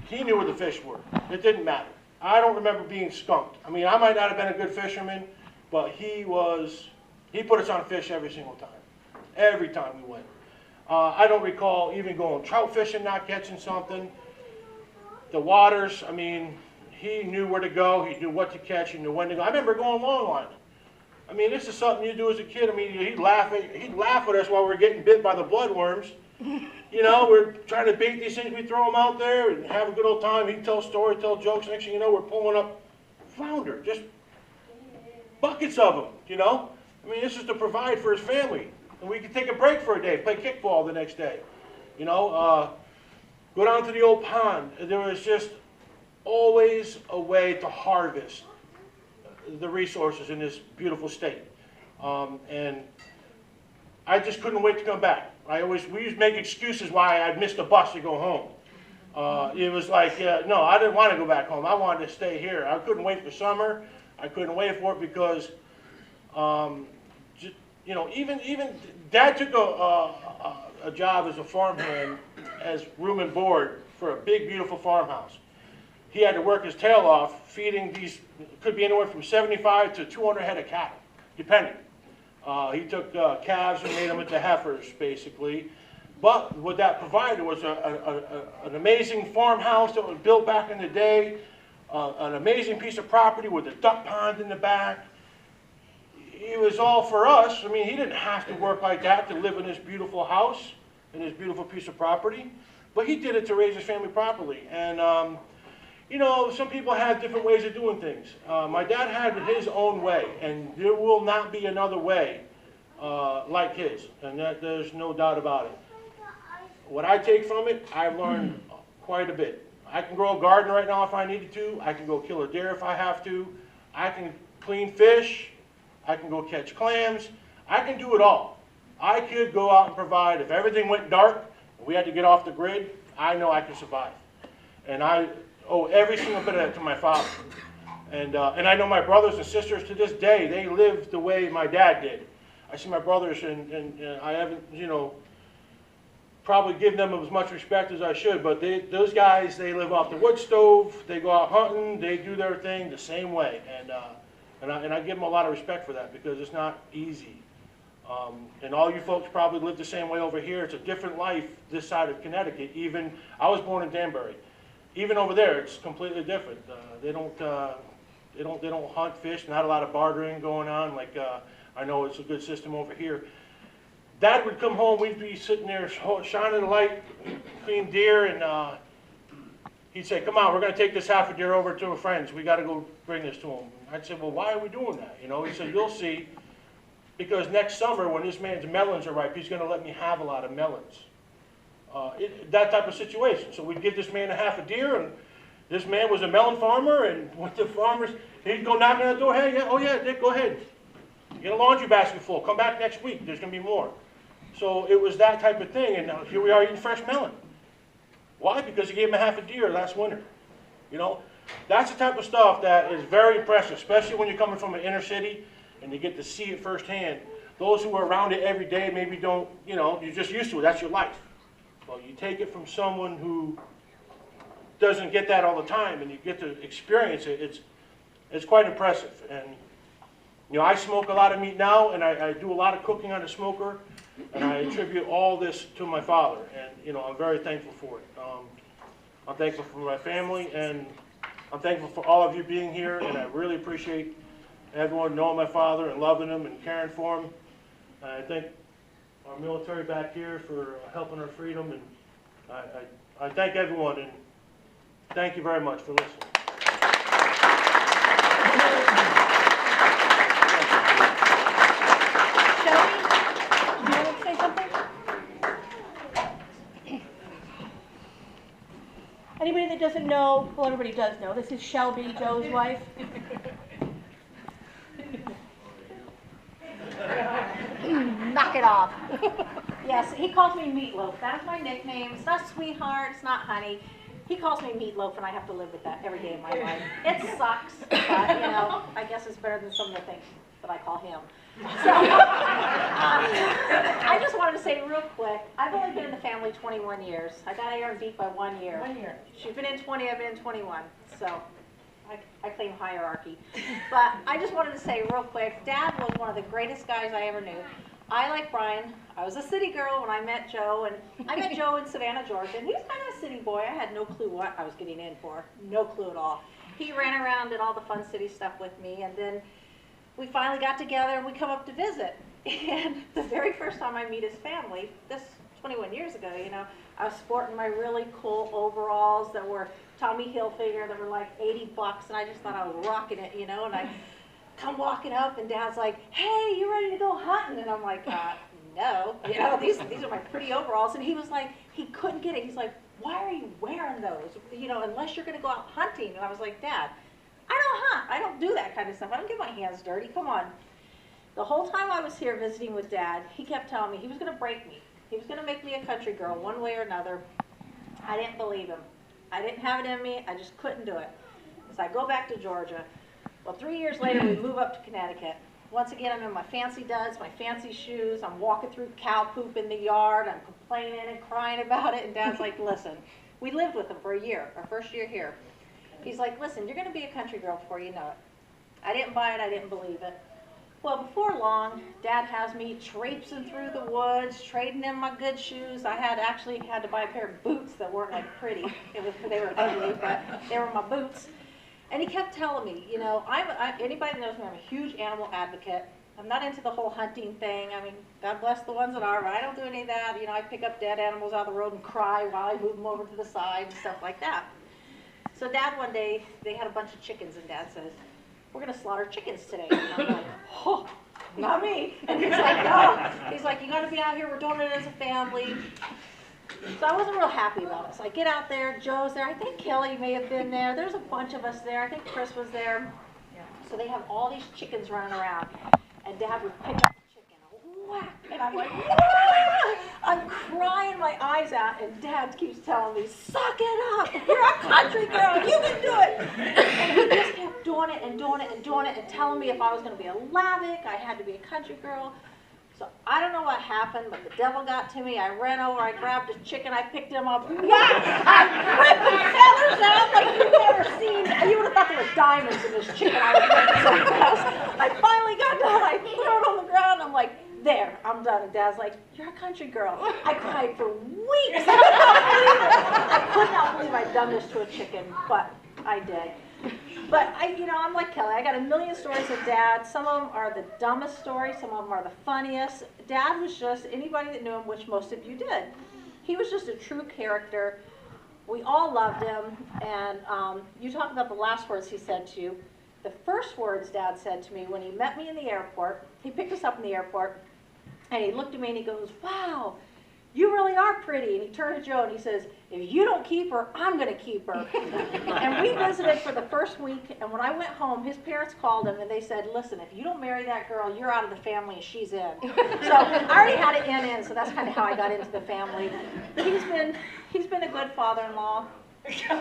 he knew where the fish were. It didn't matter. I don't remember being skunked. I mean, I might not have been a good fisherman, but he put us on fish every single time. Every time we went. I don't recall even going trout fishing, not catching something. The waters, I mean, he knew where to go. He knew what to catch. He knew when to go. I remember going long line. I mean, this is something you do as a kid. I mean, he'd laugh at us while we're getting bit by the bloodworms. You know, we're trying to bait these things. We throw them out there and have a good old time. He'd tell stories, tell jokes. Next thing you know, we're pulling up flounder, just buckets of them, you know. I mean, this is to provide for his family. And we could take a break for a day, play kickball the next day. You know, go down to the old pond. There was just always a way to harvest the resources in this beautiful state. And I just couldn't wait to come back. We used to make excuses why I'd missed the bus to go home. It was like, no, I didn't want to go back home. I wanted to stay here. I couldn't wait for summer. I couldn't wait for it because, you know, even Dad took a job as a farmhand, as room and board for a big, beautiful farmhouse. He had to work his tail off feeding these, could be anywhere from 75 to 200 head of cattle, depending. He took calves and made them into heifers, basically. But what that provided was an amazing farmhouse that was built back in the day, an amazing piece of property with a duck pond in the back. It was all for us. I mean, he didn't have to work like that to live in this beautiful house, in this beautiful piece of property. But he did it to raise his family properly. And, you know, some people have different ways of doing things. My dad had his own way, and there will not be another way like his, and there's no doubt about it. What I take from it, I've learned quite a bit. I can grow a garden right now if I needed to. I can go kill a deer if I have to. I can clean fish. I can go catch clams. I can do it all. I could go out and provide. If everything went dark and we had to get off the grid, I know I can survive. And I owe every single bit of that to my father. And I know my brothers and sisters to this day, they live the way my dad did. I see my brothers and I haven't, you know, probably give them as much respect as I should, but those guys, they live off the wood stove, they go out hunting, they do their thing the same way. And I give them a lot of respect for that because it's not easy. And all you folks probably live the same way over here. It's a different life this side of Connecticut. Even, I was born in Danbury. Even over there, it's completely different. They don't hunt fish. Not a lot of bartering going on. Like I know it's a good system over here. Dad would come home. We'd be sitting there shining the light, clean deer, and he'd say, "Come on, we're going to take this half a deer over to our friends. We got to go bring this to them." I'd say, "Well, why are we doing that?" You know, he said, "You'll see, because next summer when this man's melons are ripe, he's going to let me have a lot of melons." That type of situation. So we'd give this man a half a deer, and this man was a melon farmer, and with the farmers, he'd go knocking on the door. "Hey, yeah, oh yeah, Dick, go ahead. Get a laundry basket full. Come back next week. There's going to be more." So it was that type of thing, and now here we are eating fresh melon. Why? Because he gave him a half a deer last winter. You know, that's the type of stuff that is very impressive, especially when you're coming from an inner city and you get to see it firsthand. Those who are around it every day maybe don't, you know, you're just used to it. That's your life. Well, you take it from someone who doesn't get that all the time, and you get to experience it. It's quite impressive. And you know, I smoke a lot of meat now, and I do a lot of cooking on the smoker, and I attribute all this to my father. And you know, I'm very thankful for it. I'm thankful for my family, and I'm thankful for all of you being here. And I really appreciate everyone knowing my father and loving him and caring for him. And I thank our military back here for helping our freedom, and I thank everyone, and thank you very much for listening. Shelby, do you want to say something? Anybody that doesn't know, well, everybody does know, this is Shelby, Joe's wife. Knock it off. Yes, he calls me Meatloaf. That is my nickname. It's not Sweetheart, it's not Honey. He calls me Meatloaf, and I have to live with that every day of my life. It sucks, but, you know, I guess it's better than some of the things that I call him. So, I just wanted to say real quick, I've only been in the family 21 years. I got Aaron beat by 1 year. 1 year. She's been in 20, I've been in 21. So I claim hierarchy. But I just wanted to say real quick, Dad was one of the greatest guys I ever knew. I, like Brian, I was a city girl when I met Joe, and I met Joe in Savannah, Georgia, and he was kind of a city boy. I had no clue what I was getting in for, no clue at all. He ran around, did all the fun city stuff with me, and then we finally got together and we come up to visit. And the very first time I meet his family, this 21 years ago, you know, I was sporting my really cool overalls that were Tommy Hilfiger that were like $80, and I just thought I was rocking it, you know, and I come walking up and Dad's like, hey, you ready to go hunting? And I'm like, no, you know, these are my pretty overalls. And he was like, he couldn't get it. He's like, why are you wearing those? You know, unless you're going to go out hunting. And I was like, Dad, I don't hunt. I don't do that kind of stuff. I don't get my hands dirty. Come on. The whole time I was here visiting with Dad, he kept telling me he was going to break me. He was going to make me a country girl one way or another. I didn't believe him. I didn't have it in me. I just couldn't do it. So I go back to Georgia. Well, 3 years later, we move up to Connecticut. Once again, I'm in my fancy duds, my fancy shoes. I'm walking through cow poop in the yard. I'm complaining and crying about it. And Dad's like, listen, we lived with him for a year, our first year here. He's like, listen, you're going to be a country girl before you know it. I didn't buy it. I didn't believe it. Well, before long, Dad has me traipsing through the woods, trading in my good shoes. I actually had to buy a pair of boots that weren't like pretty. They were ugly, but they were my boots. And he kept telling me, you know, anybody that knows me, I'm a huge animal advocate. I'm not into the whole hunting thing. I mean, God bless the ones that are, but I don't do any of that. You know, I pick up dead animals out of the road and cry while I move them over to the side and stuff like that. So Dad, one day, they had a bunch of chickens, and Dad says, we're going to slaughter chickens today. And I'm like, oh, not me. And he's like, no. He's like, you got to be out here. We're doing it as a family. So I wasn't real happy about it. So I get out there, Joe's there, I think Kelly may have been there, there's a bunch of us there, I think Chris was there. So they have all these chickens running around, and Dad would pick up the chicken, whack, and I'm like, whack! I'm crying my eyes out, and Dad keeps telling me, suck it up, you're a country girl, you can do it! And he just kept doing it and doing it and doing it, and telling me if I was going to be a Hlavac, I had to be a country girl. So I don't know what happened, but the devil got to me. I ran over, I grabbed a chicken, I picked him up, whack! I ripped the feathers out like you've never seen. You would have thought there were diamonds in this chicken. I was making so fast. I finally got done. I threw it on the ground. I'm like, there, I'm done. And Dad's like, you're a country girl. I cried for weeks. I could not believe I'd done this to a chicken, but I did. But I'm like Kelly. I got a million stories of Dad. Some of them are the dumbest stories. Some of them are the funniest. Dad was just, anybody that knew him, which most of you did, he was just a true character. We all loved him. And you talk about the last words he said to you. The first words Dad said to me when he met me in the airport, he picked us up in the airport, and he looked at me and he goes, wow, you really are pretty. And he turned to Joe and he says, if you don't keep her, I'm going to keep her. And we visited for the first week, and when I went home, his parents called him and they said, listen, if you don't marry that girl, you're out of the family and she's in. So I already had it in, so that's kind of how I got into the family. He's been a good father-in-law.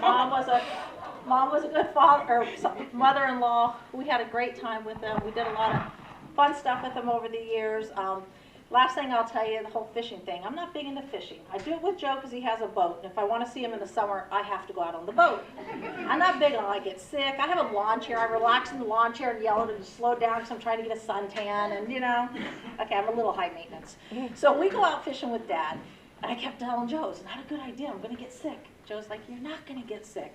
Mom was a good mother-in-law. We had a great time with them. We did a lot of fun stuff with them over the years. Last thing I'll tell you, the whole fishing thing. I'm not big into fishing. I do it with Joe because he has a boat. And if I want to see him in the summer, I have to go out on the boat. I'm not big on it. I get sick. I have a lawn chair. I relax in the lawn chair and yell at him to slow down because I'm trying to get a suntan. And, okay, I'm a little high maintenance. So we go out fishing with Dad. And I kept telling Joe, it's not a good idea. I'm going to get sick. Joe's like, you're not going to get sick.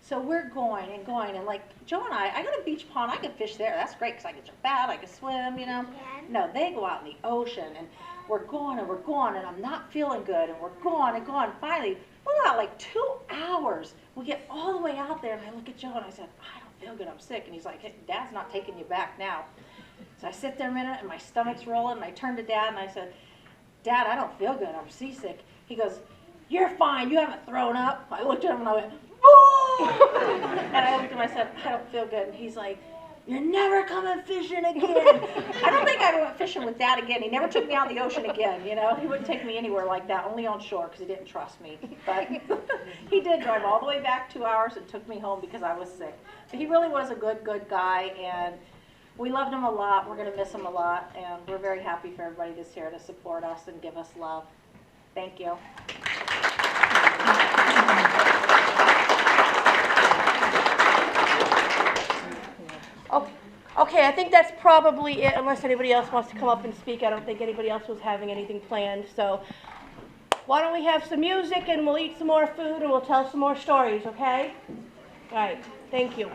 So we're going, and like Joe and I got a beach pond, I can fish there, that's great because I can jump out, I can swim, No, they go out in the ocean, and we're going, and I'm not feeling good, and we're going, finally, we're out like 2 hours. We get all the way out there, and I look at Joe, and I said, I don't feel good, I'm sick, and he's like, hey, Dad's not taking you back now. So I sit there a minute, and my stomach's rolling, and I turn to Dad, and I said, Dad, I don't feel good, I'm seasick. He goes, you're fine, you haven't thrown up. I looked at him, and I went, and I looked at him and I said, I don't feel good. And he's like, you're never coming fishing again. I don't think I went fishing with Dad again. He never took me out in the ocean again, He wouldn't take me anywhere like that, only on shore because he didn't trust me. But he did drive all the way back 2 hours and took me home because I was sick. But he really was a good guy. And We loved him a lot, we're gonna miss him a lot, and we're very happy for everybody that's here to support us and give us love. Thank you. Okay, I think that's probably it, unless anybody else wants to come up and speak. I don't think anybody else was having anything planned, so why don't we have some music and we'll eat some more food and we'll tell some more stories, okay? All right, thank you.